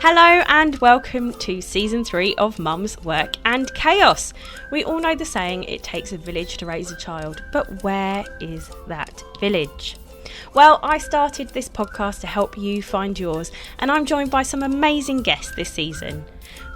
Hello and welcome to season 3 of Mum's Work and Chaos. We all know the saying, it takes a village to raise a child, but where is that village? Well, I started this podcast to help you find yours, and I'm joined by some amazing guests this season,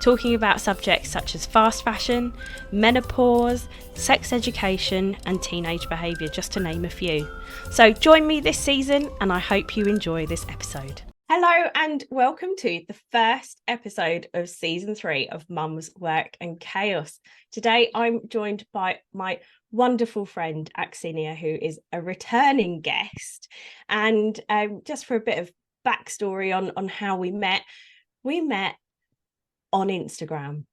talking about subjects such as fast fashion, menopause, sex education and teenage behaviour, just to name a few. So join me this season and I hope you enjoy this episode. Hello and welcome to the first episode of season 3 of Mum's Work and Chaos. Today I'm joined by my wonderful friend Aksinia, who is a returning guest. And just for a bit of backstory on how we met on Instagram.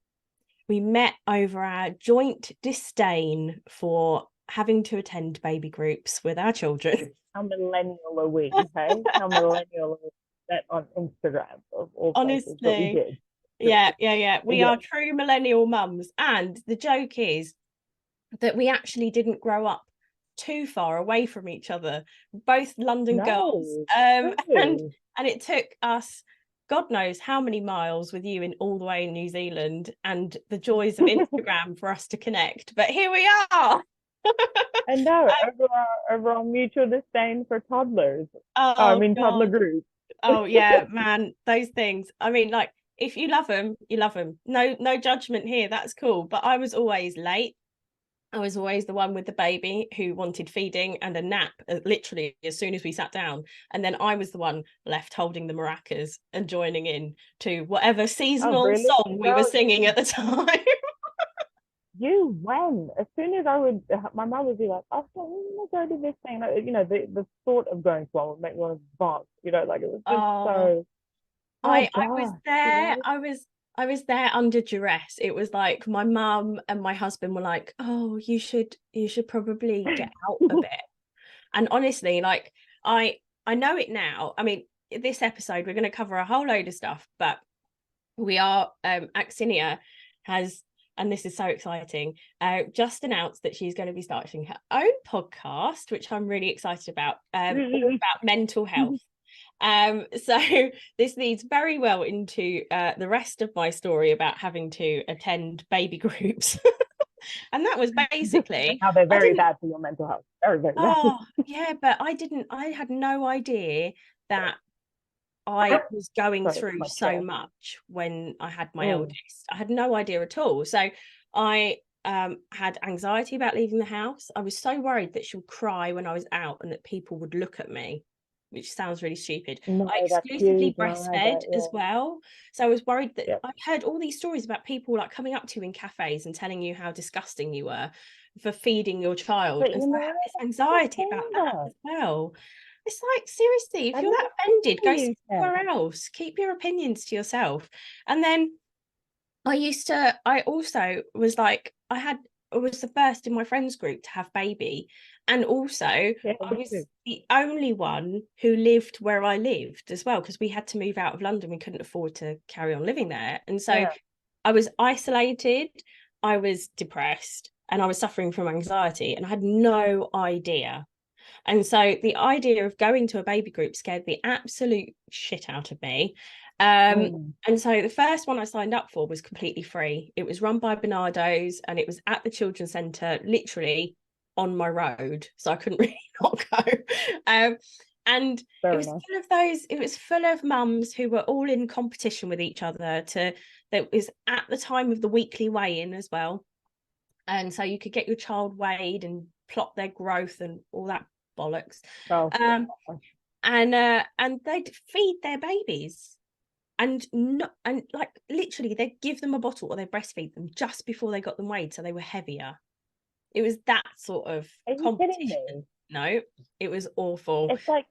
We met over our joint disdain for having to attend baby groups with our children. How millennial are we, okay? How millennial are we that on Instagram of all places, but we did. Yeah. We are true millennial mums. And the joke is that we actually didn't grow up too far away from each other. Both London girls. And it took us God knows how many miles with you in all the way in New Zealand and the joys of Instagram for us to connect. But here we are. I know, over our mutual disdain for toddlers. Toddler groups. Oh yeah, man, those things. I mean, like, if you love them, you love them. No judgment here. That's cool. But I was always late. I was always the one with the baby who wanted feeding and a nap literally as soon as we sat down. And then I was the one left holding the maracas and joining in to whatever seasonal song we were singing at the time. You went. As soon as my mum would be like, oh, I'm going to go to this thing. Like, you know, the thought of going to one would make one bounce, you know, like it was just so. I was there. You know? I was there under duress. It was like my mum and my husband were like, oh, you should probably get out a bit. And honestly, like I know it now. I mean, this episode we're going to cover a whole load of stuff, but we are Aksinia has, and this is so exciting, just announced that she's going to be starting her own podcast, which I'm really excited about, all about mental health. So this leads very well into the rest of my story about having to attend baby groups. And that was basically how they're very bad for your mental health. Very, very bad. Yeah, but I had no idea that I was going through so much when I had my eldest. I had no idea at all. So I had anxiety about leaving the house. I was so worried that she would cry when I was out and that people would look at me, which sounds really stupid. I exclusively breastfed as well. So I was worried that I heard all these stories about people like coming up to you in cafes and telling you how disgusting you were for feeding your child. And so I had this anxiety about that as well. It's like, seriously, if you're that offended, go somewhere else. Keep your opinions to yourself. And then I also was like, I was the first in my friends group to have baby. And also I was the only one who lived where I lived as well, because we had to move out of London. We couldn't afford to carry on living there. And so I was isolated, I was depressed, and I was suffering from anxiety, and I had no idea. And so the idea of going to a baby group scared the absolute shit out of me. And so the first one I signed up for was completely free. It was run by Bernardo's and it was at the children's centre, literally on my road. So I couldn't really not go. And it was full of mums who were all in competition with each other. That was at the time of the weekly weigh-in as well. And so you could get your child weighed and plot their growth and all that bollocks. And they'd feed their babies and like literally they'd give them a bottle or they breastfeed them just before they got them weighed, so they were heavier. It was that sort of competition. No, it was awful. It's like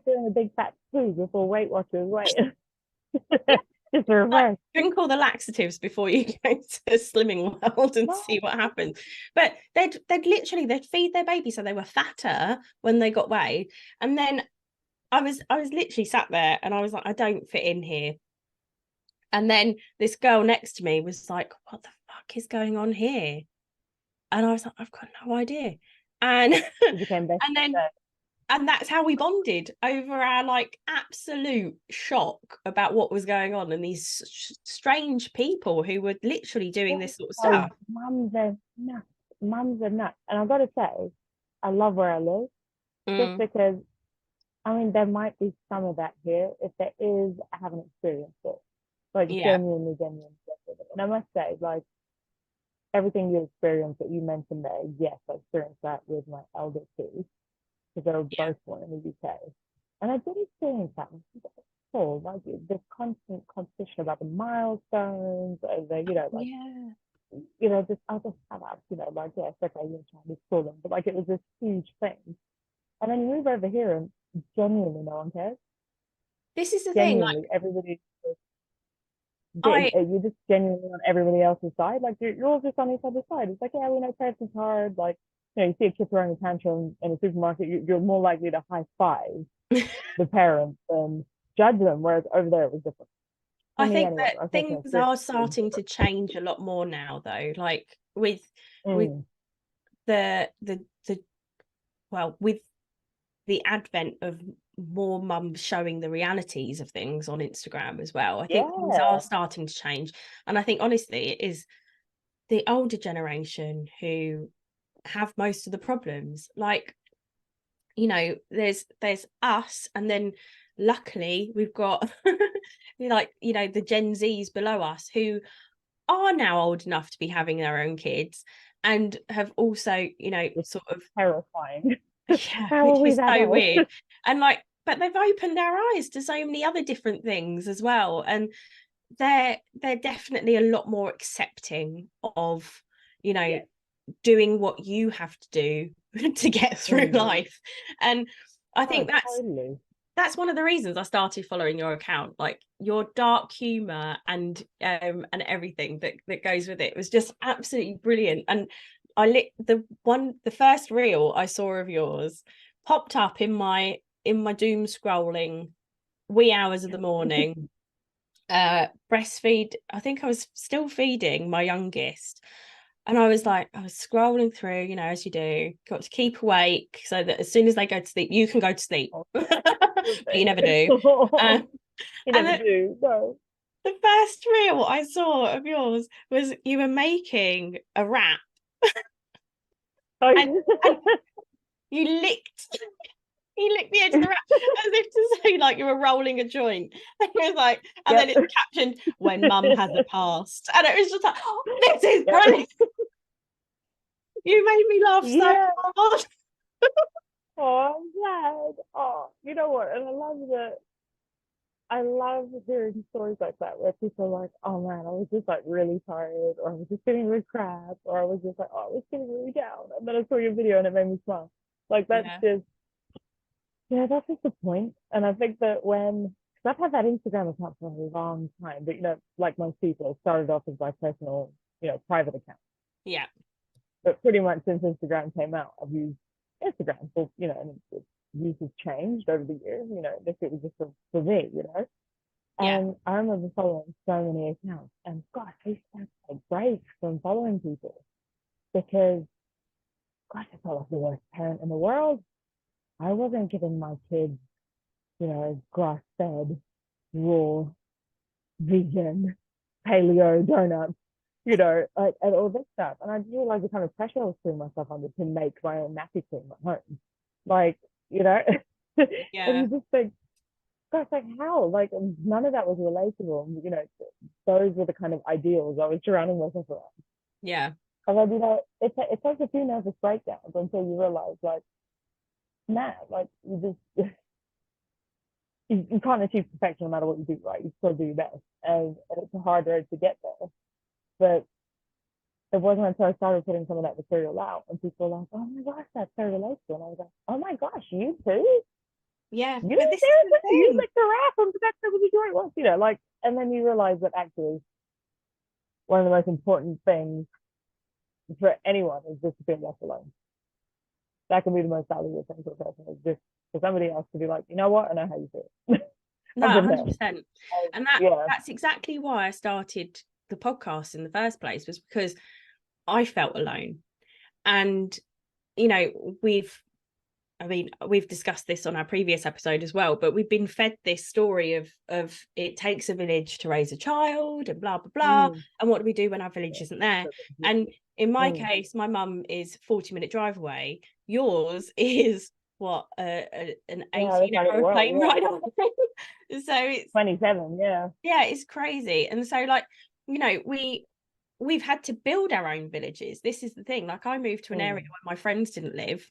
doing a big fat poo before Weight Watchers, right? It's a reverse. Drink all the laxatives before you go to Slimming World and see what happens. But they'd feed their baby so they were fatter when they got weighed. And then I was literally sat there and I was like, I don't fit in here. And then this girl next to me was like, what the fuck is going on here? And I was like, I've got no idea. And and then and that's how we bonded over our like absolute shock about what was going on, and these strange people who were literally doing this sort of stuff. Mums are nuts. Mums are nuts. And I've got to say, I love where I live just because, I mean, there might be some of that here. If there is, I haven't experienced it. Like, genuinely. And I must say, like, everything you experienced that you mentioned there, yes, I experienced that with my elder two, because they were both born in the UK. And I did experience that before, like this constant competition about the milestones, the, you know, like, you know, just other stuff, you know, like, yes, okay, you're Chinese schooling, but like it was this huge thing. And then you move over here and genuinely no one cares. This is the thing, like, everybody, you're just genuinely on everybody else's side. Like you're all just on each other's side. It's like, yeah, we know parenting's hard. Like, you know, you see a kid throwing a tantrum in a supermarket, you're more likely to high five the parents than judge them. Whereas over there it was different. I think that things are starting to change a lot more now, though. Like with the well, with the advent of more mums showing the realities of things on Instagram as well, I think things are starting to change. And I think honestly it is the older generation who have most of the problems. Like, you know, there's us, and then luckily we've got like, you know, the Gen Zs below us who are now old enough to be having their own kids and have also, you know, sort of terrifying. Yeah, which is so weird. And like, but they've opened their eyes to so many other different things as well. And they're definitely a lot more accepting of, you know, doing what you have to do to get through life. And I think that's one of the reasons I started following your account. Like your dark humor and everything that goes with it was just absolutely brilliant. And I lit the first reel I saw of yours popped up in my doom scrolling wee hours of the morning. Breastfeed, I think I was still feeding my youngest, and I was scrolling through, you know, as you do, got to keep awake so that as soon as they go to sleep you can go to sleep. But you never do. You never do. No. The first reel I saw of yours was you were making a wrap. And you licked the edge of the wrap as if to say like you were rolling a joint. And it was like, and then it's captioned when mum has a past. And it was just like, oh, this is brilliant. You made me laugh so hard. Oh, I'm glad. Oh, you know what? And I love hearing stories like that where people are like, oh man, I was just like really tired, or I was just feeling really crap, or I was just like, oh, I was feeling really down. And then I saw your video and it made me smile. Like that's just the point. And I think that because I've had that Instagram account for a long time, but you know, like most people, started off as my personal, you know, private account. Yeah. But pretty much since Instagram came out, I've used Instagram. So, you know, and use has changed over the years, you know, this it was just for me, you know. And I remember following so many accounts, and gosh, I used to have to take breaks from following people because gosh, I felt like the worst parent in the world. I wasn't giving my kids, you know, grass-fed, raw, vegan, paleo donuts, you know, like, and all this stuff. And I just realized the kind of pressure I was putting myself under to make my own nappy cream at home. Like, you know, and you just think, gosh, like how? Like none of that was relatable. You know, those were the kind of ideals I was surrounding myself around. Yeah. And then, you know, it takes a few nervous breakdowns until you realize, like, nah, like you just you can't achieve perfection no matter what you do, right? You still do your best, and it's a hard road to get there. But it wasn't until I started putting some of that material out, and people were like, "Oh my gosh, that's so relatable," and I was like, "Oh my gosh, you too." Yeah, you but this is the thing. You like the rap and that's what you joint was, you know, like, and then you realize that actually one of the most important things for anyone is just to feel left alone. That can be the most valuable thing for a person, is just for somebody else to be like, you know what, I know how you feel. No, 100%. And that's exactly why I started the podcast in the first place, was because I felt alone. And you know, I mean, we've discussed this on our previous episode as well, but we've been fed this story of it takes a village to raise a child and blah, blah, blah. And what do we do when our village isn't there? And in my case, my mum is 40-minute drive away. Yours is what, an 18-hour plane ride on. So it's 27, yeah. Yeah, it's crazy. And so, like, you know, we've had to build our own villages. This is the thing. Like, I moved to an area where my friends didn't live.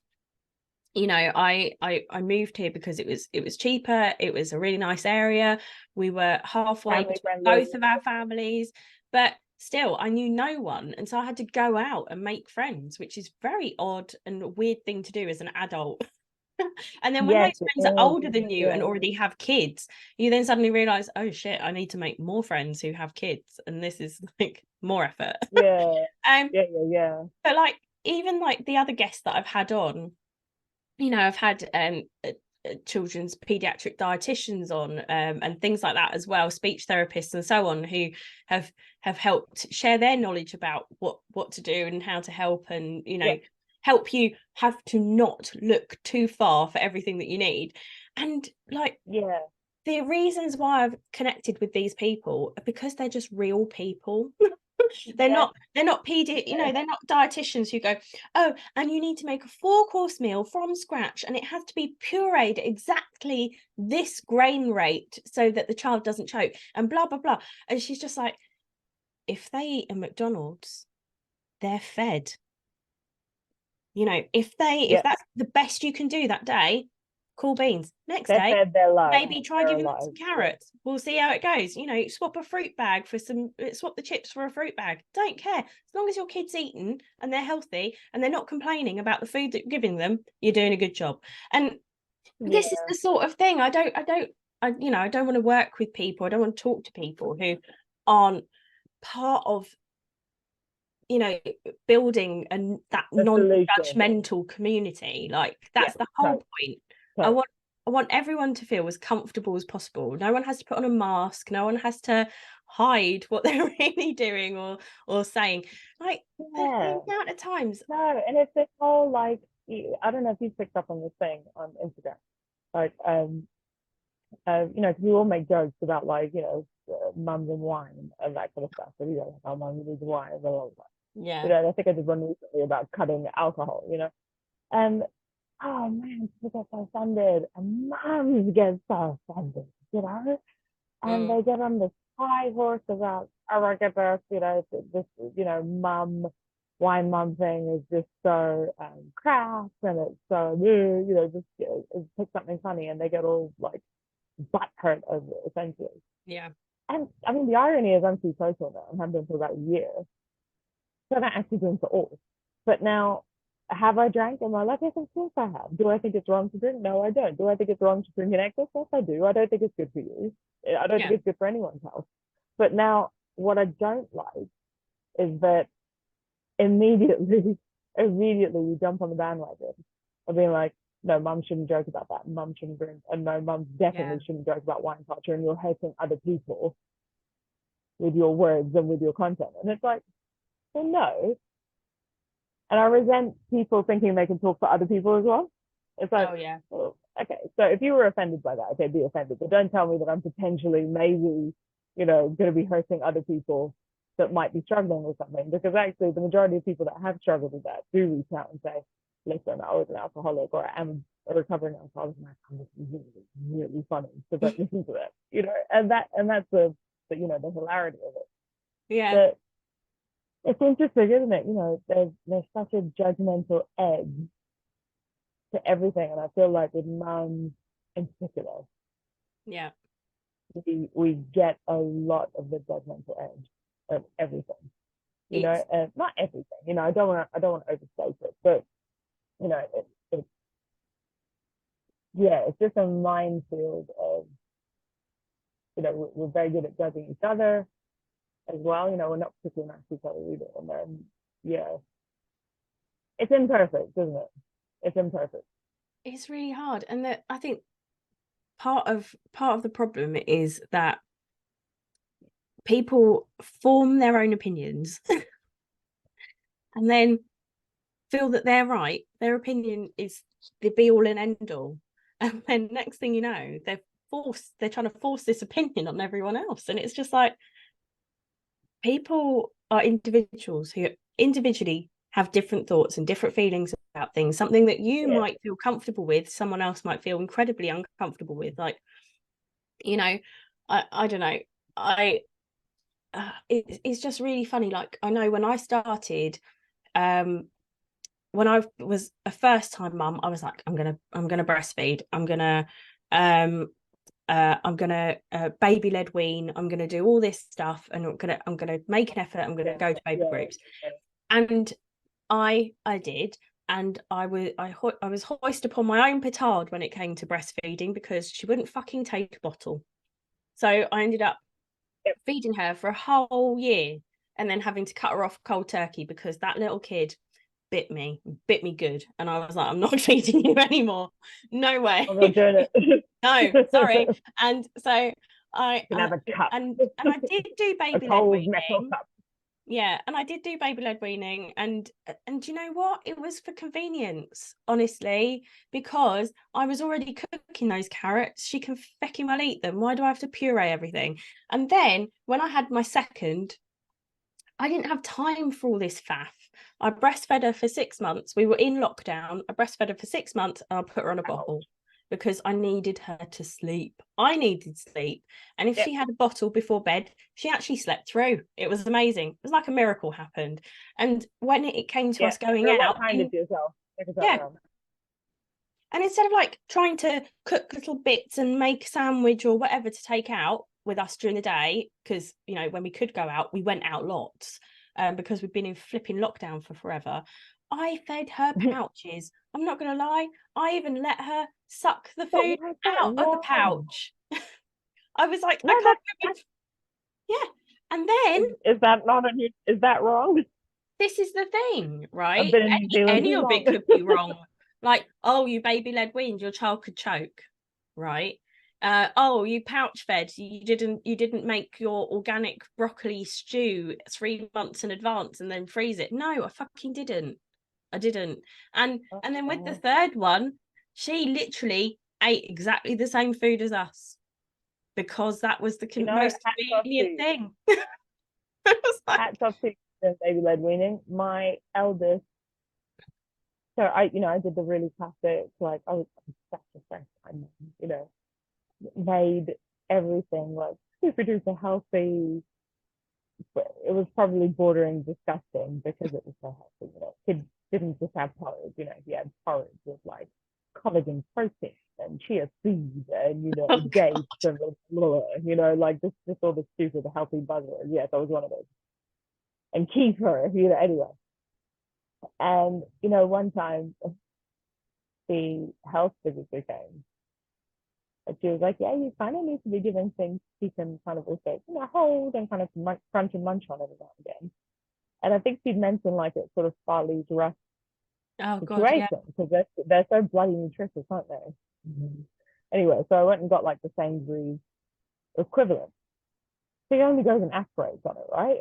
You know, I moved here because it was cheaper. It was a really nice area. We were halfway between both of our families, but still, I knew no one, and so I had to go out and make friends, which is very odd and a weird thing to do as an adult. And then when those friends are older than you and already have kids, you then suddenly realize, oh shit, I need to make more friends who have kids, and this is like more effort. Yeah. But like, even like the other guests that I've had on, you know, I've had children's pediatric dietitians on, and things like that as well, speech therapists and so on, who have helped share their knowledge about what to do and how to help, and you know, help you have to not look too far for everything that you need. And like, the reasons why I've connected with these people are because they're just real people. They're not PD, you know, they're not dietitians who go, oh, and you need to make a 4-course meal from scratch, and it has to be pureed exactly this grain rate so that the child doesn't choke, and blah blah blah. And she's just like, if they eat a McDonald's, they're fed. You know, if that's the best you can do that day, cool beans. Next day, maybe try giving them some carrots. We'll see how it goes. You know, swap a fruit bag for swap the chips for a fruit bag. Don't care. As long as your kid's eating and they're healthy and they're not complaining about the food that you're giving them, you're doing a good job. And this is the sort of thing I don't want to work with people. I don't want to talk to people who aren't part of, you know, building that non-judgmental community. Like, that's the whole point. I want everyone to feel as comfortable as possible. No one has to put on a mask. No one has to hide what they're really doing or saying. Like, the amount of times. No, and it's this whole, like, I don't know if you picked up on this thing on Instagram. Like, you know, because we all make jokes about, like, you know, mums and wine and that kind of stuff. So, you know, like, our mum needs wine, blah, blah, blah. Yeah. You know, I think I did one recently about cutting alcohol, you know. And oh man, people get so offended, and moms get so offended, you know. And they get on this high horse about, oh my goodness, you know, this, you know, wine mum thing is just so crass, and it's so, you know, just pick something funny, and they get all like butt hurt over it, essentially. Yeah. And I mean, the irony is, I'm too social now. I have been for about a year. So I don't actually drink at all. But now, have I drank in my life? Yes, of course I have. Do I think it's wrong to drink? No, I don't. Do I think it's wrong to drink in excess? Yes, I do. I don't think it's good for you. I don't think it's good for anyone's health. But now, what I don't like is that immediately you jump on the bandwagon of being like, no, mum shouldn't joke about that. Mum shouldn't drink. And no, mum definitely shouldn't joke about wine culture. And you're hurting other people with your words and with your content. And it's like, well, no. And I resent people thinking they can talk for other people as well. It's like, well, okay, so if you were offended by that, okay, be offended. But don't tell me that I'm potentially, maybe, you know, going to be hurting other people that might be struggling with something. Because actually, the majority of people that have struggled with that do reach out and say, listen, I was an alcoholic, or I'm a recovering alcoholic, and I found this really, really funny. So don't listen to that, you know. And that's the you know, the hilarity of it. Yeah. But it's interesting, isn't it? You know, there's such a judgmental edge to everything, and I feel like with mums in particular, we get a lot of the judgmental edge of everything. You know, and not everything. You know, I don't want to overstate it, but you know, it's just a minefield of, you know, we're very good at judging each other as well. You know, we're not particularly nice to each other either. And then, it's imperfect, isn't it? It's imperfect. It's really hard. And that, I think part of the problem is that people form their own opinions and then feel that they're right. Their opinion is the be all and end all. And then next thing you know, they're trying to force this opinion on everyone else. And it's just like, people are individuals who individually have different thoughts and different feelings about things. Something that you might feel comfortable with, someone else might feel incredibly uncomfortable with. Like, you know, I don't know. It's just really funny. Like, I know when I started, when I was a first time mum, I was like, I'm gonna breastfeed. I'm gonna baby led wean. I'm gonna do all this stuff, and I'm gonna make an effort. I'm gonna go to baby groups, and I did, and I was hoisted upon my own petard when it came to breastfeeding, because she wouldn't fucking take a bottle. So I ended up feeding her for a whole year, and then having to cut her off cold turkey because that little kid bit me good, and I was like, I'm not feeding you anymore. No way. I'm not doing it. No, sorry. And so I and I did do baby led weaning. Yeah, and I did do baby led weaning, and do you know what? It was for convenience, honestly, because I was already cooking those carrots. She can fecking well eat them. Why do I have to puree everything? And then when I had my second, I didn't have time for all this faff. I breastfed her for 6 months. We were in lockdown. I breastfed her for 6 months, and I put her on a bottle because I needed her to sleep. I needed sleep. And if she had a bottle before bed, she actually slept through. It was amazing. It was like a miracle happened. And when it came to us going out, kind of yourself. And instead of like trying to cook little bits and make a sandwich or whatever to take out with us during the day, because, you know, when we could go out, we went out lots, because we've been in flipping lockdown for forever. I fed her pouches. I'm not going to lie. I even let her suck the food out of the pouch. I was like, I can't remember. Yeah. And then is that wrong? This is the thing, right? I've been in New Zealand any of it could be wrong. Like, oh, you baby led weaned, your child could choke, right? Oh, you pouch fed, you didn't make your organic broccoli stew 3 months in advance and then freeze it. No, I fucking didn't. I didn't. And then with the third one, she literally ate exactly the same food as us, because that was the most convenient thing. Hats off to baby led weaning. My eldest, so I did the really classic, like, I was such a first time, made everything like super duper healthy. But it was probably bordering disgusting because it was so healthy. Kid didn't just have porridge, he had porridge with like collagen protein and chia seeds and dates and like just all the stupid healthy buzzwords. Yes, I was one of those. And kefir, anyway. And one time the health visitor came, and she was like, "Yeah, you kind of need to be given things you can kind of also, hold and kind of crunch and munch on every now and again." And I think she'd mentioned like it's sort of Farley's rough situation, because they're so bloody nutritious, aren't they? Mm-hmm. Anyway, so I went and got like the Sainsbury's equivalent. She only goes and aspirates on it, right?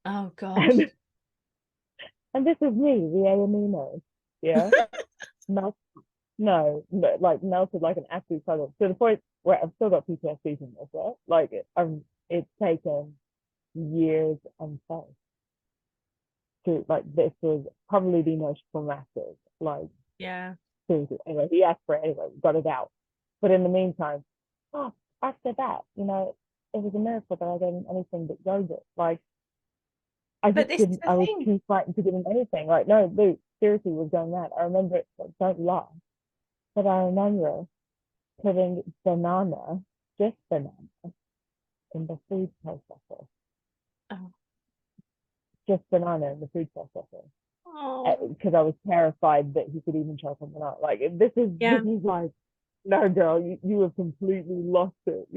Oh god. And this is me, the A&E nose, melted like an absolute puzzle, to the point where I've still got PTSD from this, right? Like it's taken years and so to, like, this was probably the most traumatic, like, seriously. Anyway, he asked for it anyway, we got it out. But in the meantime, after that, it was a miracle that I didn't anything but yogurt. Like, I was too frightened to give him anything. Like, no, Luke, seriously, was going mad. I remember it, like, don't laugh, but I remember putting just banana, in the food processor. Oh. Just banana in the food processor. Because I was terrified that he could even choke on banana. Like, this is like, no, girl, you have completely lost it,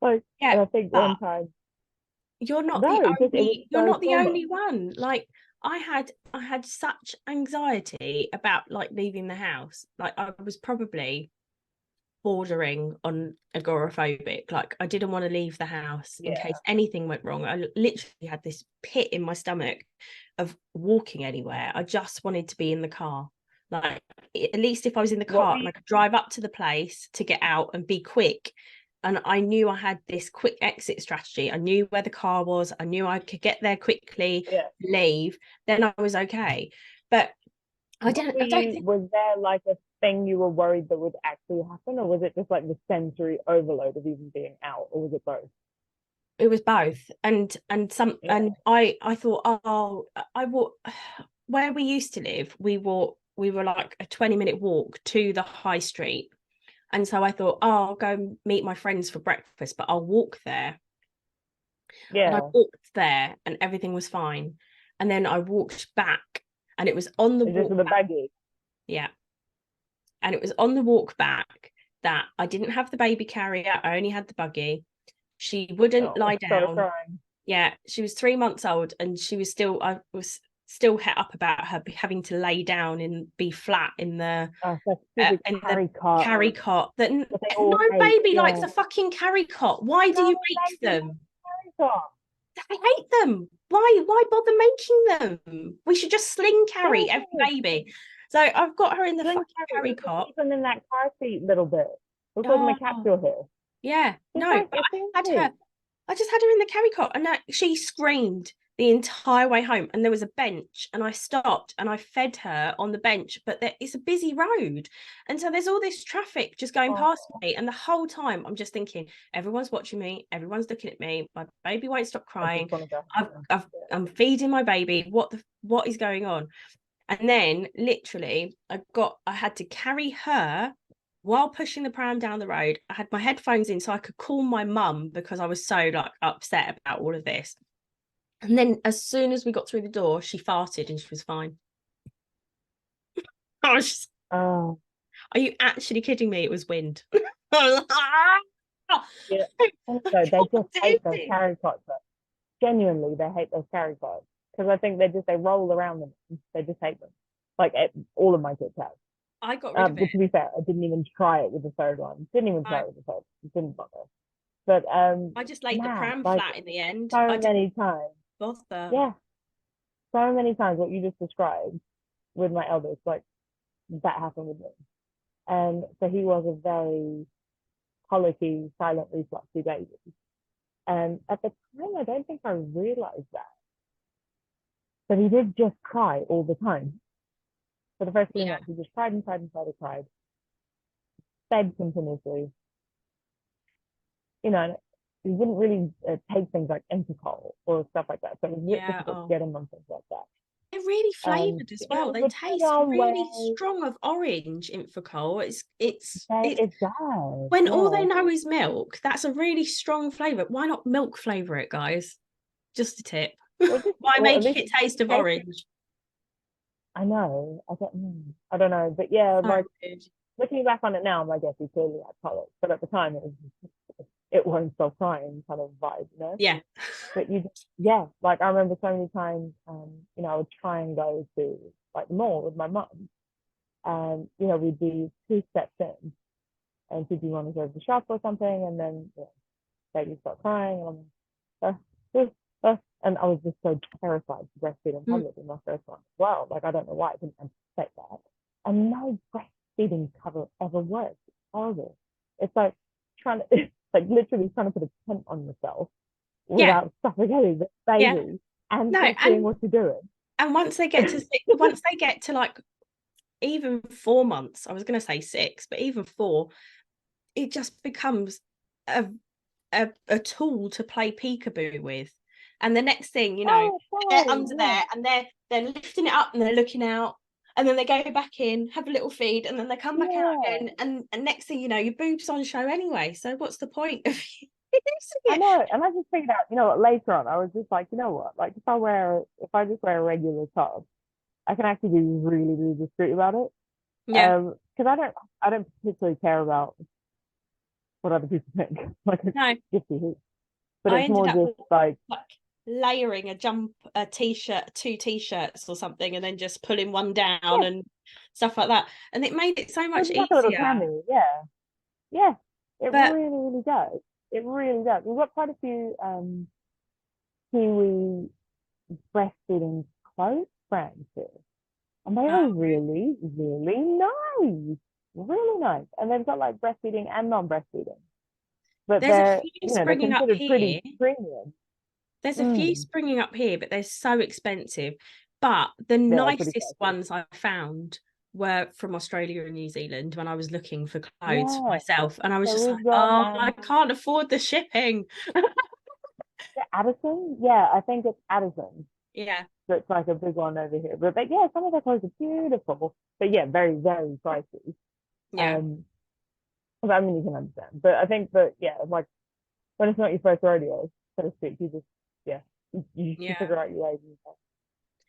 Like, and I think one time, you're not the only one. Like, I had such anxiety about like leaving the house. Like, I was probably bordering on agoraphobic. Like, I didn't want to leave the house in case anything went wrong. I literally had this pit in my stomach of walking anywhere. I just wanted to be in the car. Like, at least if I was in the car and I could drive up to the place to get out and be quick, and I knew I had this quick exit strategy, I knew where the car was, I knew I could get there quickly, leave, then I was okay. But I don't think... Was there like a thing you were worried that would actually happen, or was it just like the sensory overload of even being out, or was it both? It was both. And I thought, oh, I walk where we used to live, we were like a 20-minute walk to the high street. And so I thought, oh, I'll go meet my friends for breakfast, but I'll walk there. And I walked there and everything was fine. And then I walked back and it was on the walk back. Yeah. And it was on the walk back that I didn't have the baby carrier. I only had the buggy. She wouldn't lie down. Yeah, she was 3 months old and I was still het up about her having to lay down and be flat in the carry cot. That no baby likes a fucking carry cot. Why do you make them? I hate them. Why bother making them? We should just sling carry every baby. So I've got her in the fucking carry cot. Even in that car seat little bit. We're calling the capsule here. Yeah, no, I just had her in the carry cot and she screamed the entire way home. And there was a bench and I stopped and I fed her on the bench, but it's a busy road. And so there's all this traffic just going past me. And the whole time I'm just thinking, everyone's watching me. Everyone's looking at me. My baby won't stop crying. I'm feeding my baby. What is going on? And then literally I had to carry her while pushing the pram down the road. I had my headphones in so I could call my mum because I was so like upset about all of this. And then as soon as we got through the door, she farted and she was fine. I was just, are you actually kidding me? It was wind. Yeah. Also, they just hate those carry cots. Genuinely, they hate those carry cots because I think they roll around them. They just hate them. Like all of my kids have. I got rid of it. To be fair, I didn't even try it with the third one. Didn't even try it with the third. It didn't bother. But I just laid the pram flat in the end. So many times. Bother. Yeah. So many times what you just described with my eldest, like that happened with me. And so he was a very colicky, silent refluxy baby. And at the time, I don't think I realized that. But he did just cry all the time. For the first 3 months, he just cried and cried and cried and cried. Fed continuously. You know, he wouldn't really take things like Intercol or stuff like that. So it was really difficult to get him on things like that. They're really flavoured as well. They taste really strong of orange, Infocol. It does. When all they know is milk, that's a really strong flavour. Why not milk flavour it, guys? Just a tip. Why make it taste of orange? I know. I don't know. But yeah, like looking back on it now, I guess he clearly had colic. But at the time, it won't stop crying kind of vibe, you know? Yeah. But like I remember so many times, you know, I would try and go to like the mall with my mum. And, you know, we'd be 2 steps in and she'd be running to the shop or something. And then baby start crying. And and I was just so terrified to breastfeed in public in my first one. Wow, like I don't know why I didn't anticipate that. And no breastfeeding cover ever works. It's horrible. It's like literally trying to put a tent on yourself without suffocating the baby and seeing what you're doing. And once they get to like even 4 months, I was going to say 6, but even 4, it just becomes a tool to play peekaboo with. And the next thing, you know, they're under there and they're lifting it up and they're looking out. And then they go back in, have a little feed, and then they come back out again. And next thing you know, your boob's on show anyway. So what's the point of using it? I know. And I just figured out, you know what, later on, I was just like, you know what, like if I just wear a regular top, I can actually be really, really discreet about it. Yeah. Because I don't particularly care about what other people think. Like, no. But it's more just like layering a t-shirt, 2 t-shirts or something, and then just pulling one down and stuff like that, and it made it so much easier. It really does. It really does. We've got quite a few Kiwi breastfeeding clothes brands here. And they are really, really nice. Really nice. And they've got like breastfeeding and non-breastfeeding. But There's a they're, few you know, they're springing up considered pretty here. premium. There's a few springing up here, but they're so expensive. But the They're pretty nicest pricey. ones I found were from Australia and New Zealand when I was looking for clothes for Yeah. myself. And I was So just like, we've got oh, I can't afford the shipping. Addison. Yeah, I think it's Addison. Yeah. So it's like a big one over here. But yeah, some of their clothes are beautiful. But yeah, very, very pricey. Yeah. Um, I mean, you can understand. But I think that, yeah, like when it's not your first rodeo, so to speak, you just, yeah, you Yeah. figure out your ways.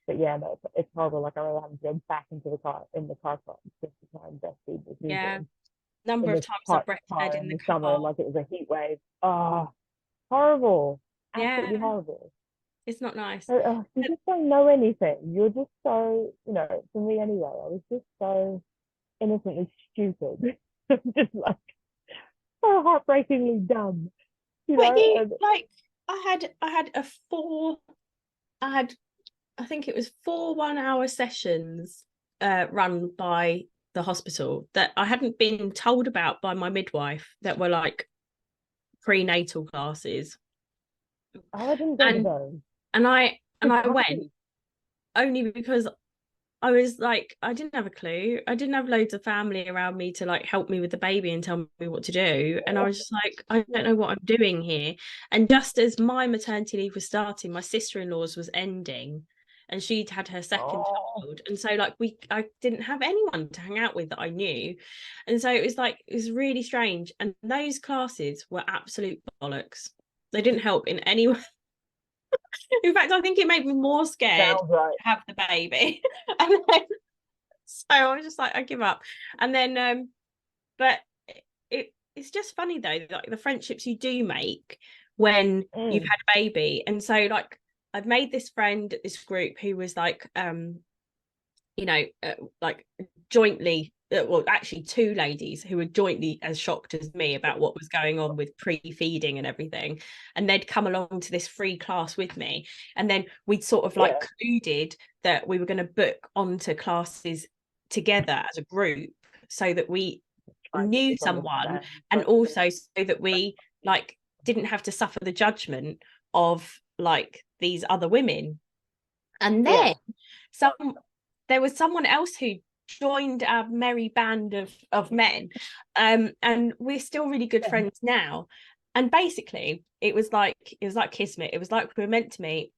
But yeah, no, it's horrible. Like I remember having to go back into the car park just to try and breastfeed this Yeah. newborn Number in of this times I've hot breastfed car in in the the summer, car. like it was a heat wave. Oh, horrible. Yeah. Absolutely horrible. It's not nice. So, you just don't know anything. You're just so, for me anyway, I was just so innocently stupid. Just like so heartbreakingly dumb, But you and like I had a four I had I think it was 4 1-hour sessions run by the hospital that I hadn't been told about by my midwife that were like prenatal classes. I didn't go to And those. and I went Surprised. only because I was like, I didn't have a clue. I didn't have loads of family around me to like help me with the baby and tell me what to do. And I was just like, I don't know what I'm doing here. And just as my maternity leave was starting, my sister-in-law's was ending and she'd had her second Oh, child. And so like I didn't have anyone to hang out with that I knew. And so it was really strange. And those classes were absolute bollocks. They didn't help in any way. In fact, I think it made me more scared to sounds right. have the baby. And then so I was just like, I give up. And then but it's just funny though, like the friendships you do make when you've Mm. had a baby. And so like I've made this friend at this group who was like like jointly well, actually two ladies who were jointly as shocked as me about what was going on with pre-feeding and everything, and they'd come along to this free class with me, and then we'd sort of like Yeah. concluded that we were going to book onto classes together as a group so that we Trying to knew just someone, understand. and also so that we like didn't have to suffer the judgment of like these other women. And then Yeah. some there was someone else who joined our merry band of men, and we're still really good Yeah. friends now. And basically it was like kismet. It was like we were meant to meet.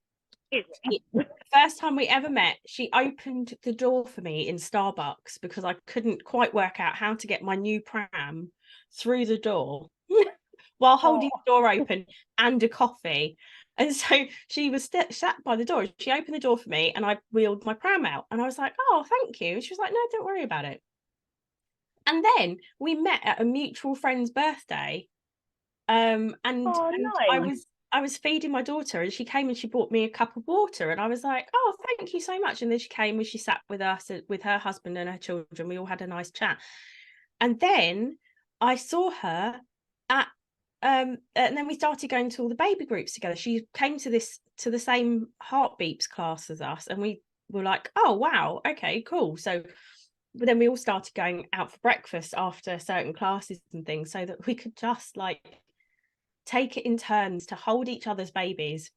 The first time we ever met, she opened the door for me in Starbucks because I couldn't quite work out how to get my new pram through the door while holding Oh, the door open and a coffee. And so she was sat by the door. She opened the door for me and I wheeled my pram out. And I was like, oh, thank you. And she was like, no, don't worry about it. And then we met at a mutual friend's birthday. And oh, I nice. was feeding my daughter and she came and she bought me a cup of water and I was like, oh, thank you so much. And then she came and she sat with us with her husband and her children. We all had a nice chat. And then I saw her at and then we started going to all the baby groups together. She came to the same heartbeeps class as us, and we were like, oh wow, okay, cool. So but then we all started going out for breakfast after certain classes and things so that we could just like take it in turns to hold each other's babies,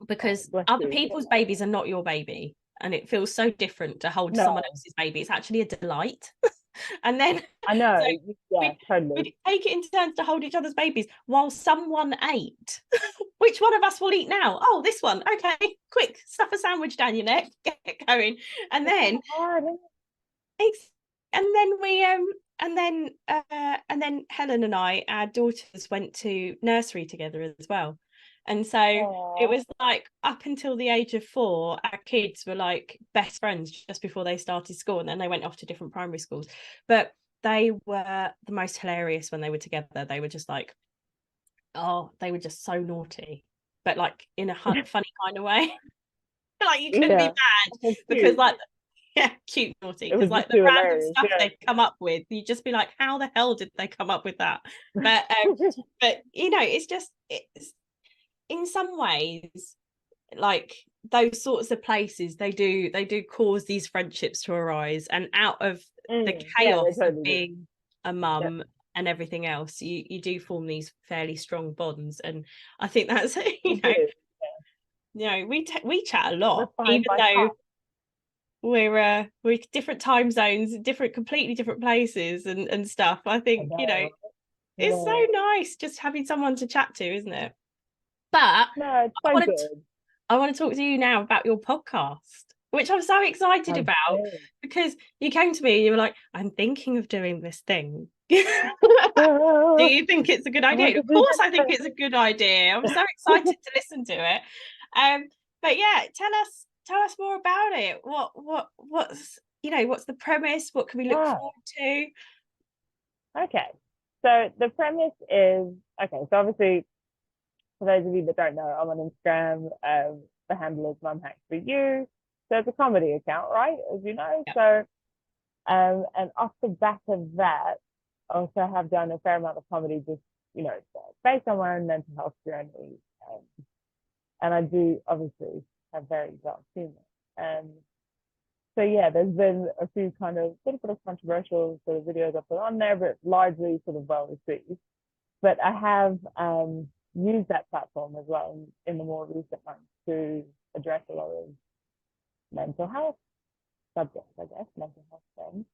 Oh, because bless other you. people's babies are not your baby, and it feels so different to hold someone No, else's baby. It's actually a delight. And then I know. so Yeah, we'd, totally. we'd take it in turns to hold each other's babies while someone ate. Which one of us will eat now? Oh, this one. Okay, quick, stuff a sandwich down your neck, get it going. And It's then so hard. Isn't and then we and then Helen and I, our daughters, went to nursery together as well. And so it Oh, was like up until the age of 4, our kids were like best friends just before they started school, and then they went off to different primary schools. But they were the most hilarious when they were together. They were just like, oh, they were just so naughty, but like in a funny kind of way. Like you couldn't be yeah. mad That's because cute. like yeah, cute naughty, It because was like just the too random hilarious. stuff Yeah. they'd come up with, you'd just be like, how the hell did they come up with that? But it's just it's in some ways like those sorts of places, they do cause these friendships to arise, and out of the chaos of being a mum and everything else, you do form these fairly strong bonds. And I think that's we chat a lot, even though we're different time zones, completely different places and stuff. I think it's so nice just having someone to chat to, isn't it? But no, it's so good. I want to talk to you now about your podcast, which I'm so excited about, because you came to me and you were like, I'm thinking of doing this thing. Do you think it's a good idea? Of course I think it's a good idea. I'm so excited to listen to it. But yeah, tell us more about it. What's what's the premise? What can we look forward to? Okay. So the premise is, so obviously, for those of you that don't know, I'm on Instagram. The handle is Mum Hacks for You. So it's a comedy account, right? As you know. Yep. So, and off the back of that, I also have done a fair amount of comedy, just based on my own mental health journey, and I do obviously have very dark humor. So yeah, there's been a few kind of sort of controversial sort of videos I put on there, but largely sort of well received. But I have used that platform as well in the more recent months to address a lot of mental health subjects, I guess, mental health things.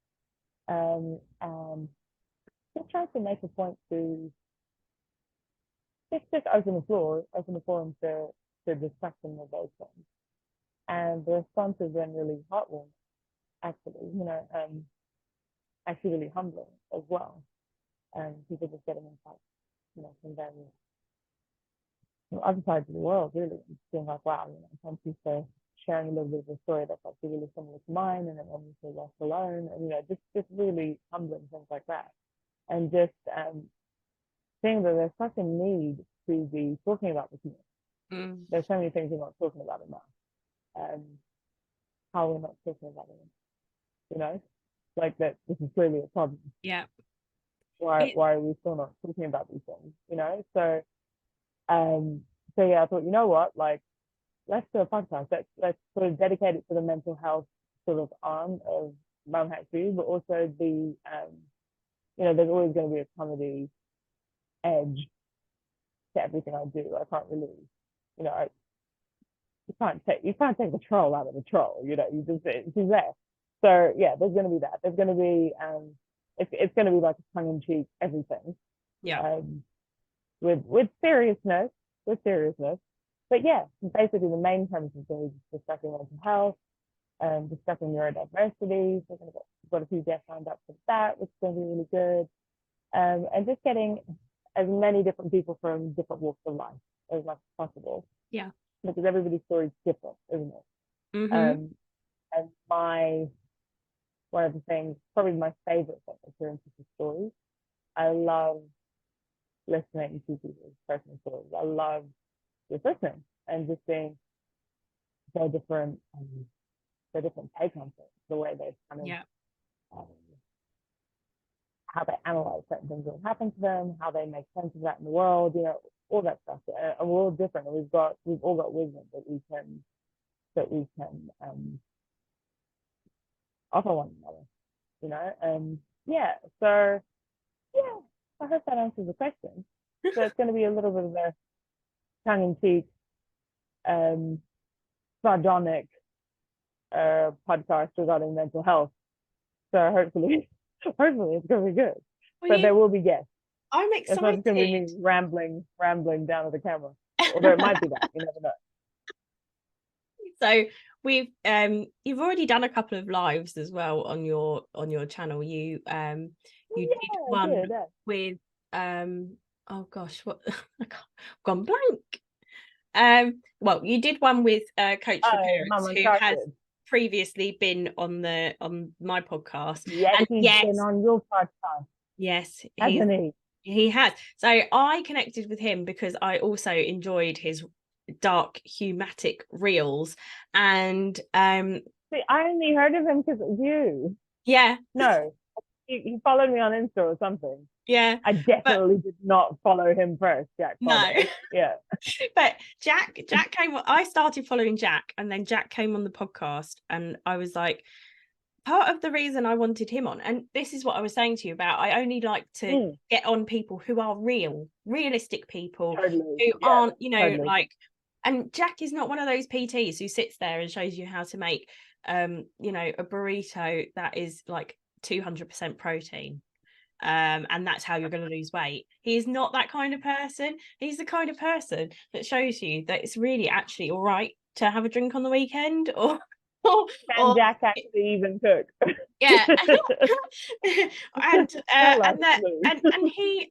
Just trying to make a point to just open the forum to discussion of those things. And the response has been really heartwarming, actually, actually really humbling as well. And people just getting in touch, from various other sides of the world, really, and being like, wow, thank you for sharing a little bit of a story that's actually really similar to mine, and it made me feel less alone, and just really humbling things like that. And just seeing that there's such a need to be talking about this more. There's so many things we're not talking about enough. How we're not talking about it, like that this is clearly a problem. Yeah. Why are we still not talking about these things? So yeah, I thought, what, like, let's do a podcast. Let's sort of dedicate it to the mental health sort of arm of Mum Hacks for You, but also the there's always going to be a comedy edge to everything I do. I can't really, you can't take the troll out of the troll. She's there. So yeah, there's going to be that. There's going to be it's going to be like a tongue-in-cheek everything. Yeah. With seriousness. But yeah, basically the main premise is discussing mental health, discussing neurodiversity. So we've got a few guests lined up for that, which is going to be really good. And just getting as many different people from different walks of life as much as possible. Yeah. Because everybody's story is different, isn't it? Mm-hmm. And one of the things, probably my favorite thing is hearing people's stories. I love listening to people's personal stories. I love just listening and just seeing their different take on things, the way they kind of how they analyze certain things that happen to them, how they make sense of that in the world, all that stuff. And we're all different, and we've all got wisdom that we can offer one another, and yeah. So yeah, I hope that answers the question. So it's going to be a little bit of a tongue-in-cheek, sardonic podcast regarding mental health. So hopefully it's going to be good. But there will be guests. I'm excited. It's not just going to be me rambling down to the camera. Although it might be that. You never know. So we've you've already done a couple of lives as well on your channel. You did one with oh gosh, what I've gone blank. Well, you did one with Coach for Parents, who has previously been on my podcast. Yes, and he's been on your podcast. Yes, hasn't he? He has. So I connected with him because I also enjoyed his dark humatic reels, and see, I only heard of him because of you. Yeah. No, he followed me on Insta or something. Yeah. I But definitely did not follow him first, Jack no. Pondo. Yeah. But Jack came, I started following Jack, and then Jack came on the podcast, and I was like, part of the reason I wanted him on, and this is what I was saying to you about, I only like to get on people who are realistic people, Totally. who aren't, you know, Totally. like, and Jack is not one of those PTs who sits there and shows you how to make you know, a burrito that is like 200% protein. And that's how you're going to lose weight. He's not that kind of person. He's the kind of person that shows you that it's really actually all right to have a drink on the weekend, Can or Jack actually even cook? yeah. And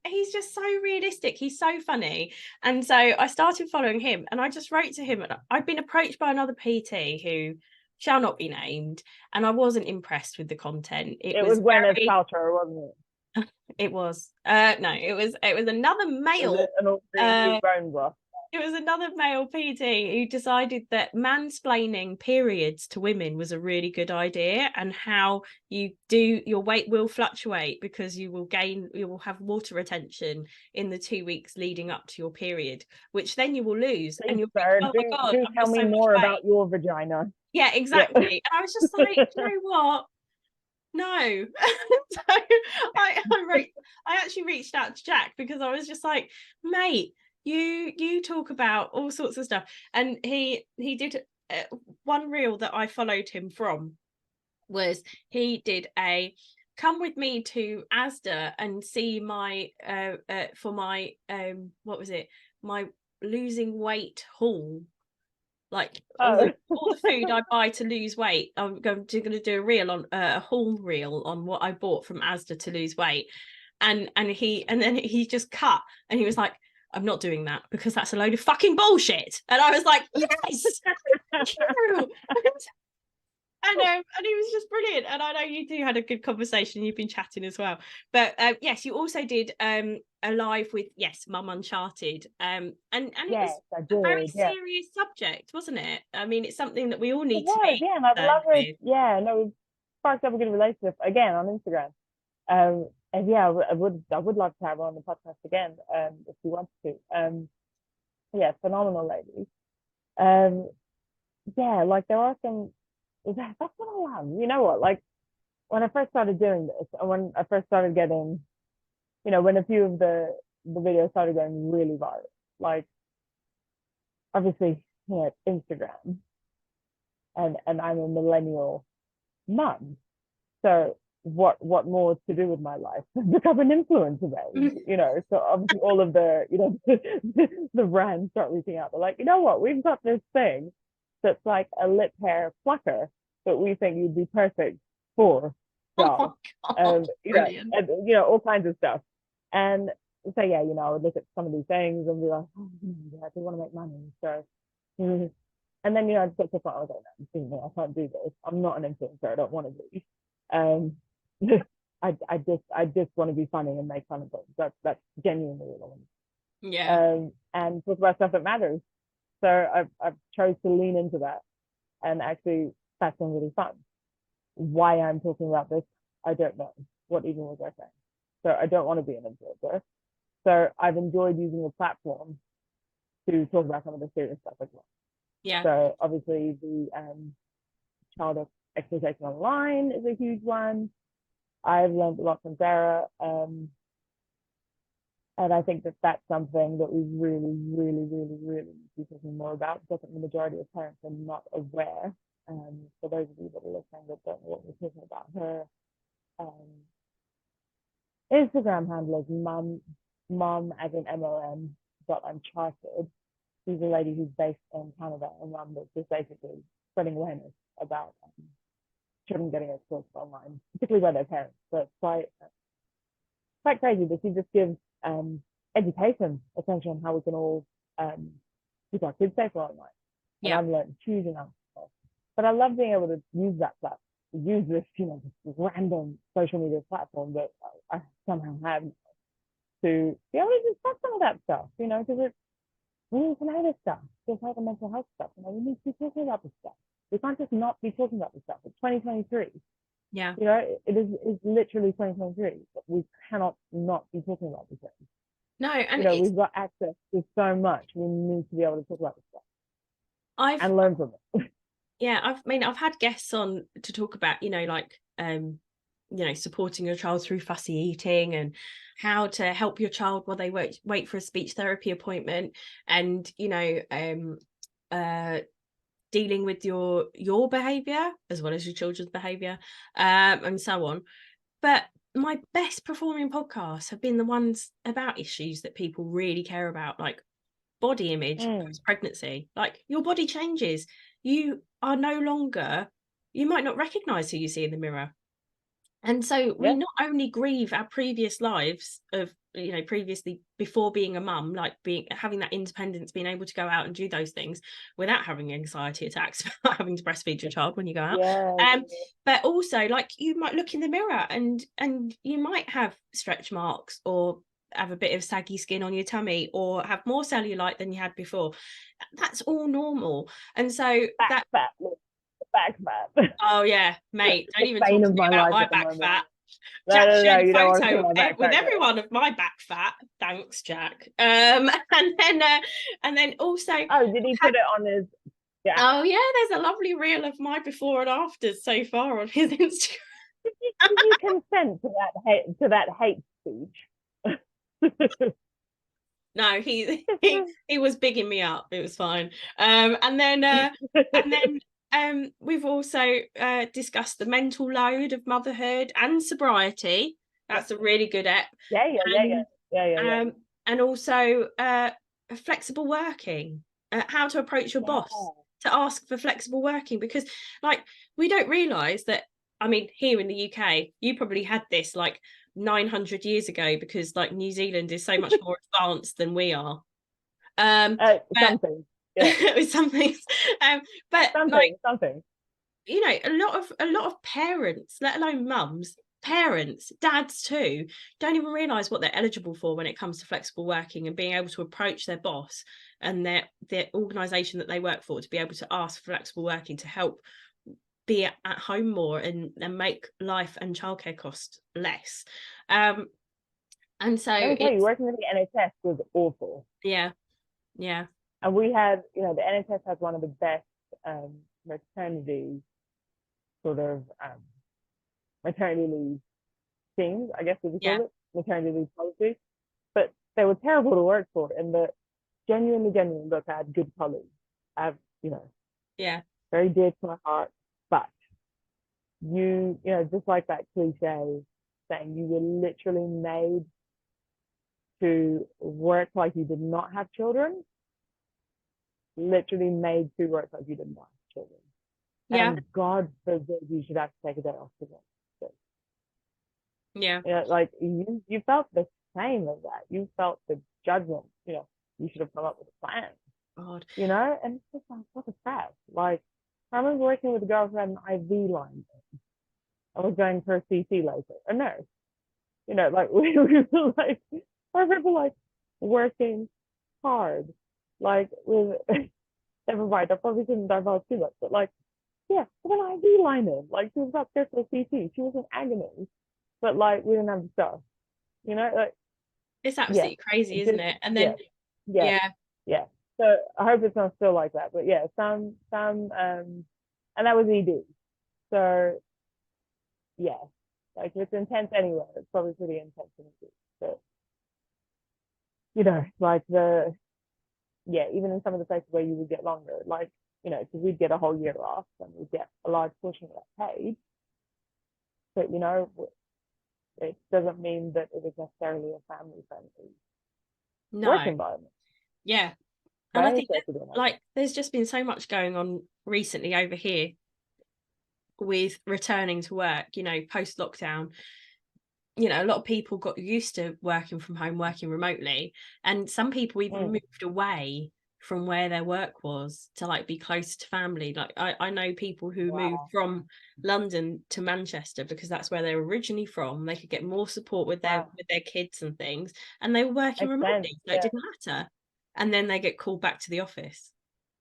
he's just so realistic. He's so funny. And so I started following him, and I just wrote to him, and I'd been approached by another PT who shall not be named, and I wasn't impressed with the content. It was Gwyneth Paltrow, wasn't it? It was it was another male. It was another male PT who decided that mansplaining periods to women was a really good idea, and how your weight will fluctuate because you will have water retention in the 2 weeks leading up to your period, which then you will lose. Please, and you'll sir, think, oh my God, do tell me more about your vagina. Yeah, exactly. And I was just like, you know what? No. So I actually reached out to Jack, because I was just like, mate, you talk about all sorts of stuff. And he did one reel that I followed him from, was he did a come with me to Asda and see my for my what was it, my losing weight haul, like all the food I buy to lose weight. I'm going to do a reel on a haul reel on what I bought from Asda to lose weight. And then he just cut, and he was like, I'm not doing that because that's a load of fucking bullshit. And I was like, yes. And he was just brilliant. And I know you two had a good conversation. You've been chatting as well. But yes, you also did a live with Mum Uncharted. And it was a very serious subject, wasn't it? I mean, it's something that we all need to be. Yeah, and I've loved it. Yeah, no, we've sparked up a good relationship again on Instagram. And yeah, I would love to have her on the podcast again, if you want to. Yeah, phenomenal lady. Yeah, like there are some. That's what I love. You know what? Like when I first started doing this, and when I first started getting, you know, when a few of the videos started going really viral, like obviously, you know, Instagram, and I'm a millennial mum, so what more to do with my life? Become an influencer, babe. You know, so obviously all of the, you know, the brands start reaching out. They're like, you know what? We've got this thing that's like a lip hair plucker that we think you'd be perfect for. Oh God, you know, and, you know, all kinds of stuff. And so yeah, you know, I would look at some of these things and be like, oh, yeah, I do want to make money. So and then, you know, I'd get to the point, I was like, no, I can't do this. I'm not an influencer. I don't want to be. I just want to be funny and make fun of things. That's genuinely what I want. Yeah. And talk about stuff that matters. So I've chose to lean into that, and actually that's been really fun. Why I'm talking about this, I don't know. What even was I saying? So I don't want to be an influencer. So I've enjoyed using the platform to talk about some of the serious stuff as well. Yeah. So obviously the child exploitation online is a huge one. I've learned a lot from Sarah, and I think that that's something that we really, really, really, really need to be talking more about, because I think the majority of parents are not aware. For those of you that are listening that don't know what we're talking about, her Instagram handle is mum as in MOM .uncharted. She's a lady who's based in Canada, and mum that's just basically spreading awareness about children getting exposed online, particularly by their parents. So it's quite crazy, but she just gives education essentially on how we can all keep our kids safer online. And I've learned huge amounts of stuff. But I love being able to use that platform, use this, you know, this random social media platform that I somehow have to be able to discuss some of that stuff, you know, because we need to know this stuff, just like the mental health stuff. You know, we need to be talking about this stuff. We can't just not be talking about this stuff. It's 2023. Yeah. You know, it's literally 2023. But we cannot not be talking about these things. No, and You know, it's we've got access to so much. We need to be able to talk about this stuff I've and learn from it. yeah, I've had guests on to talk about, like supporting your child through fussy eating and how to help your child while they wait for a speech therapy appointment, and dealing with your behavior as well as your children's behavior, and so on. But my best performing podcasts have been the ones about issues that people really care about, like body image post pregnancy. Like, your body changes. You are no longer, you might not recognize who you see in the mirror. And so we Yeah. not only grieve our previous lives of, previously before being a mum, like having that independence, being able to go out and do those things without having anxiety attacks about having to breastfeed your child when you go out. Yeah. But also, like, you might look in the mirror and you might have stretch marks, or have a bit of saggy skin on your tummy, or have more cellulite than you had before. That's all normal. And so Back fat. Look, back fat. oh yeah, mate, don't The even talk bane to of me my about life my at the back moment. fat. No, Jack no, no, shared a you don't want to see photo my back with fat. everyone of my back fat. Thanks, Jack. And then also, Oh, did he put it on his? Yeah. oh yeah, there's a lovely reel of my before and afters so far on his Instagram. Did you consent to that hate speech? No, he was bigging me up. It was fine. And then we've also discussed the mental load of motherhood and sobriety. That's a really good app. Yeah, yeah, yeah, yeah, And yeah, yeah, yeah. and also flexible working, how to approach your boss to ask for flexible working, because, like, we don't realize that. I mean, here in the UK, you probably had this like 900 years ago, because, like, New Zealand is so much more advanced than we are. But Something. Yeah. with some things, but like, Something. a lot of parents, let alone mums, parents, dads too, don't even realize what they're eligible for when it comes to flexible working and being able to approach their boss and their organization that they work for to be able to ask for flexible working to help be at home more and make life and childcare costs less. And so Let me tell you, it's working with the NHS was awful. yeah. And we had, the NHS has one of the best maternity sort of maternity leave things, I guess we would Yeah. call it, maternity leave policy. But they were terrible to work for. And the genuinely, look, I had good colleagues. I have, Yeah. very dear to my heart. But just like that cliche saying, you were literally made to work like you did not have children, literally made to work like you did not have children. Yeah. And God forbid you should have to take a day off to work. Yeah. Like you felt the same as that. You felt the judgment. You should have come up with a plan. God. And it's just like, what a crap. Like, I remember working with a girl who had an IV line. I was going for a CT later, a nurse. Like we were like, I remember like working hard, like with. Never mind, I probably shouldn't divulge too much, but like, yeah, with an IV line in, like she was up there for a CT. She was in agony, but like we didn't have the stuff. Like It's absolutely crazy, isn't it? And then yeah. So I hope it's not still like that, but yeah, some and that was ED. So yeah, like it's intense anywhere. It's probably pretty intense in ED. But like even in some of the places where you would get longer, like because we'd get a whole year off and we'd get a large portion of that paid. But it doesn't mean that it is necessarily a family friendly work environment. Yeah. And I think that, like, there's just been so much going on recently over here with returning to work, post lockdown. A lot of people got used to working from home, working remotely, and some people even moved away from where their work was to, like, be close to family. Like, I know people who moved from London to Manchester because that's where they were originally from. They could get more support with their kids and things, and they were working remotely, so it didn't matter. And then they get called back to the office,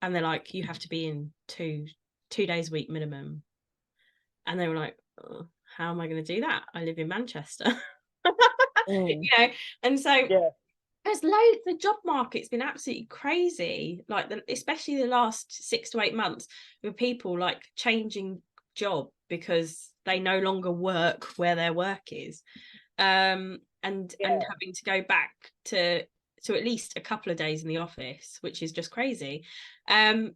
and they're like, "You have to be in two days a week minimum," and they were like, "Oh, how am I going to do that? I live in Manchester. Mm. And so Yeah. there's loads. The job market's been absolutely crazy, like especially the last 6 to 8 months, with people like changing job because they no longer work where their work is, and having to go back to at least a couple of days in the office, which is just crazy. And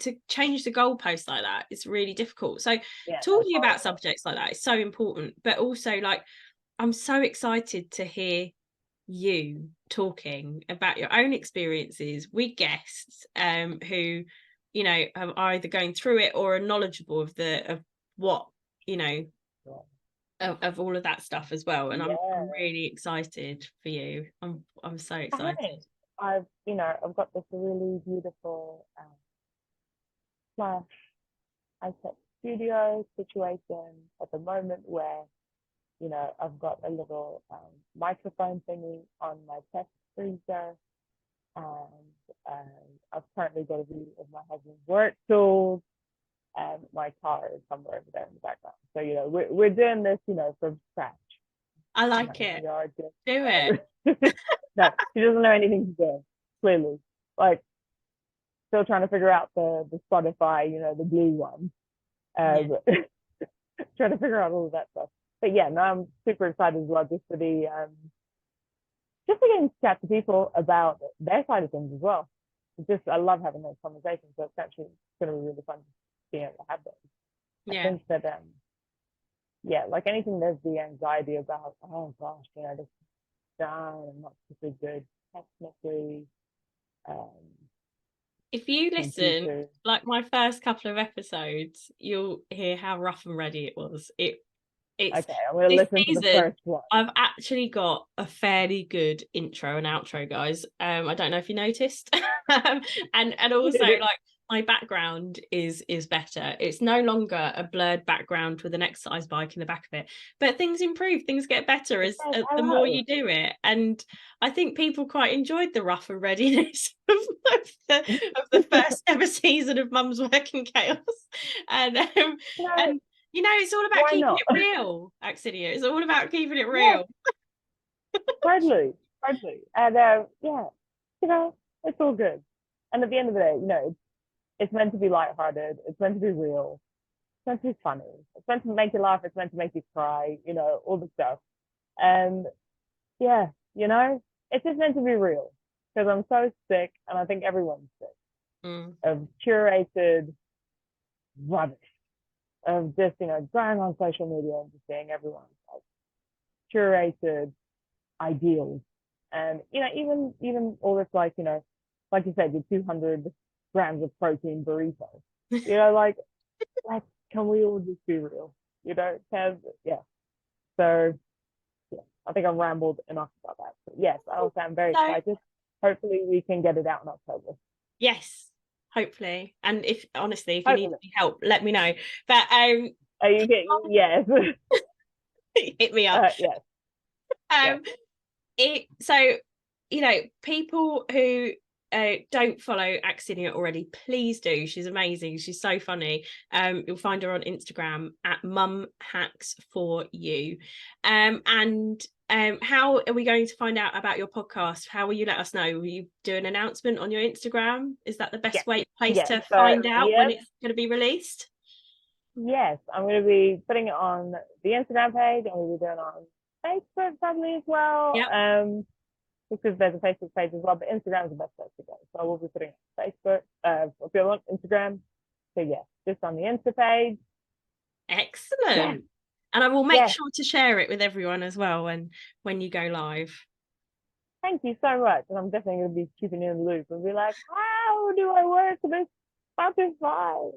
to change the goalposts like that is really difficult. So talking about subjects like that is so important, but also like I'm so excited to hear you talking about your own experiences with guests who are either going through it or are knowledgeable of what of all of that stuff as well. And I'm really excited for you. I'm so excited. I've got this really beautiful slash high tech studio situation at the moment where I've got a little microphone thingy on my test freezer, and I've currently got a view of my husband's work tools, and my car is somewhere over there in the background. So we're doing this from scratch. I like it. Do it. No, he doesn't know anything to do. Clearly, like still trying to figure out the Spotify, the blue one. Trying to figure out all of that stuff. But yeah, no, I'm super excited as well just to be just to get to chat to people about their side of things as well. I love having those conversations. So it's actually going to be really fun being able to have those. I think that like anything, there's the anxiety about, oh gosh, this is done and not super good technically. If you listen, like my first couple of episodes, you'll hear how rough and ready it was. It's okay. I'm going to listen to the first one. I've actually got a fairly good intro and outro, guys. I don't know if you noticed, and also like my background is better. It's no longer a blurred background with an exercise bike in the back of it, but things improve, things get better as the more you do it. And I think people quite enjoyed the rough and readiness of the first ever season of Mum's Working Chaos, and it's all about keeping it real, Aksinia. It's all about keeping it real. Totally. And it's all good. And at the end of the day, it's meant to be lighthearted. It's meant to be real. It's meant to be funny. It's meant to make you laugh. It's meant to make you cry. All the stuff. And it's just meant to be real because I'm so sick, and I think everyone's sick of curated rubbish, of just going on social media and just seeing everyone's like curated ideals, and even all this like you said, your 200 grams of protein burrito. Like can we all just be real? So I think I've rambled enough about that. But yes, I'm very excited. Hopefully we can get it out in October. Yes, hopefully. And if you need any help, let me know. But you get yes. Hit me up. Yes. So people who don't follow Aksinia already, please do. She's amazing. She's so funny. You'll find her on Instagram at mumhacks4you. And how are we going to find out about your podcast? How will you let us know? Will you do an announcement on your Instagram? Is that the best place to find out when it's going to be released? Yes, I'm going to be putting it on the Instagram page. I'm going to be doing it on Facebook probably as well. Yep. Because there's a Facebook page as well, but Instagram is the best place to go. So I will be putting it on Facebook, if you're on Instagram. So just on the Insta page. Excellent. Yeah. And I will make sure to share it with everyone as well when you go live. Thank you so much. And I'm definitely going to be keeping you in the loop and be like, how do I work this Spotify?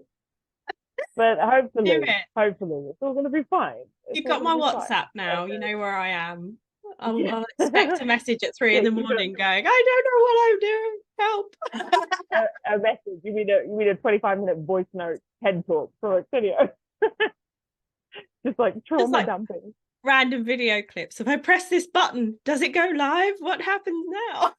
But hopefully it's all going to be fine. You've got my WhatsApp now. Okay. You know where I am. I'll expect a message at 3 in the morning going, I don't know what I'm doing. Help. A message. You mean a 25-minute voice note TED talk for a video. Just like trauma dumping. Random video clips. If I press this button, does it go live? What happens now?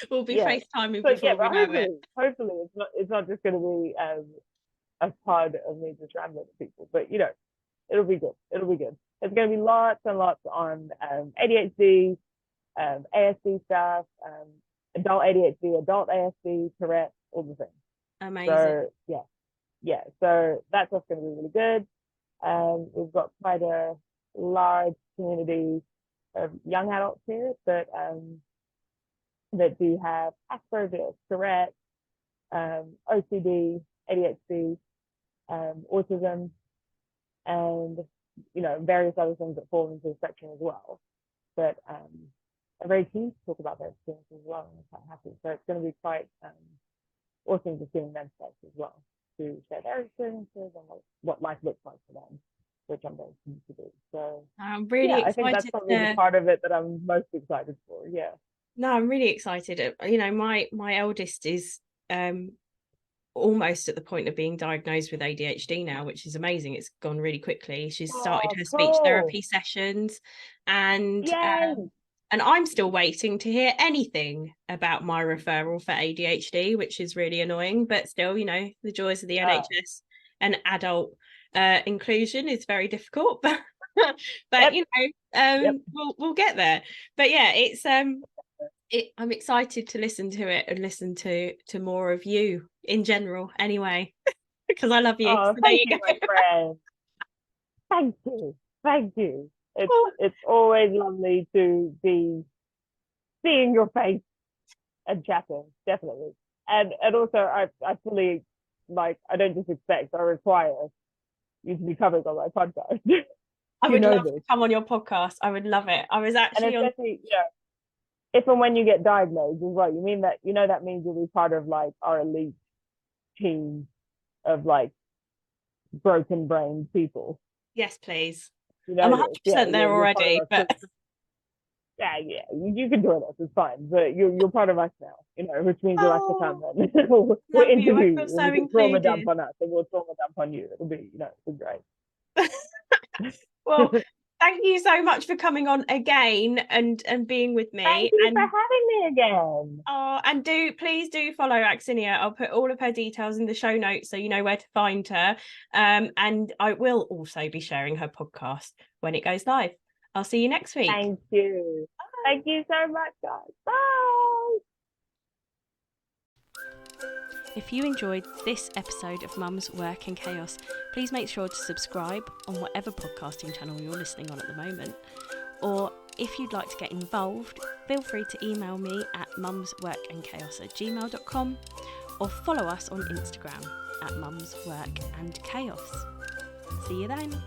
We'll be FaceTiming before we know it. Hopefully it's not just going to be a pod of me just rambling to people. But you know, it'll be good. It'll be good. There's going to be lots and lots on ADHD, ASD stuff, adult ADHD, adult ASD, Tourette, all the things. Amazing. So yeah. So that's what's going to be really good. We've got quite a large community of young adults here that do have Asperger's, Tourette, OCD, ADHD, autism, and you know, various other things that fall into the spectrum as well. But are very keen to talk about their experiences as well, and I'm quite happy. So it's going to be quite awesome just giving them space as well to share their experiences and what life looks like for them, which I'm very keen to do. So I'm really excited. I think that's probably the part of it that I'm most excited for. Yeah. No, I'm really excited. You know, my eldest is almost at the point of being diagnosed with ADHD now, which is amazing. It's gone really quickly. She's started her speech therapy sessions, and I'm still waiting to hear anything about my referral for ADHD, which is really annoying. But still, you know, the joys of the NHS and adult inclusion is very difficult. But you know, we'll get there. But yeah, it's I'm excited to listen to it and listen to more of you in general anyway, because I love you. Oh, so thank you, my friend. Thank you. It's always lovely to be seeing your face and chatting, definitely. And also I fully, like, I don't just expect, I require you to be covered on my podcast. I would love to come on your podcast. I would love it. I was actually and especially, if and when you get diagnosed as well, you mean that, you know, that means you'll be part of like our elite team of like broken brain people. Yes, please. You know, I'm 100% there already, but you can join us, it's fine. But you're part of us now, you know, which means you'll have to come and we'll interview you. So we'll trauma dump on us and we'll trauma dump on you. It'll be, you know, it'll be great. Well, thank you so much for coming on again and being with me. Thank you for having me again. Oh, and please do follow Aksinia. I'll put all of her details in the show notes so you know where to find her. And I will also be sharing her podcast when it goes live. I'll see you next week. Thank you. Bye. Thank you so much, guys. Bye. If you enjoyed this episode of Mum's Work and Chaos, please make sure to subscribe on whatever podcasting channel you're listening on at the moment. Or if you'd like to get involved, feel free to email me at mumsworkandchaos@gmail.com or follow us on Instagram at mumsworkandchaos. See you then.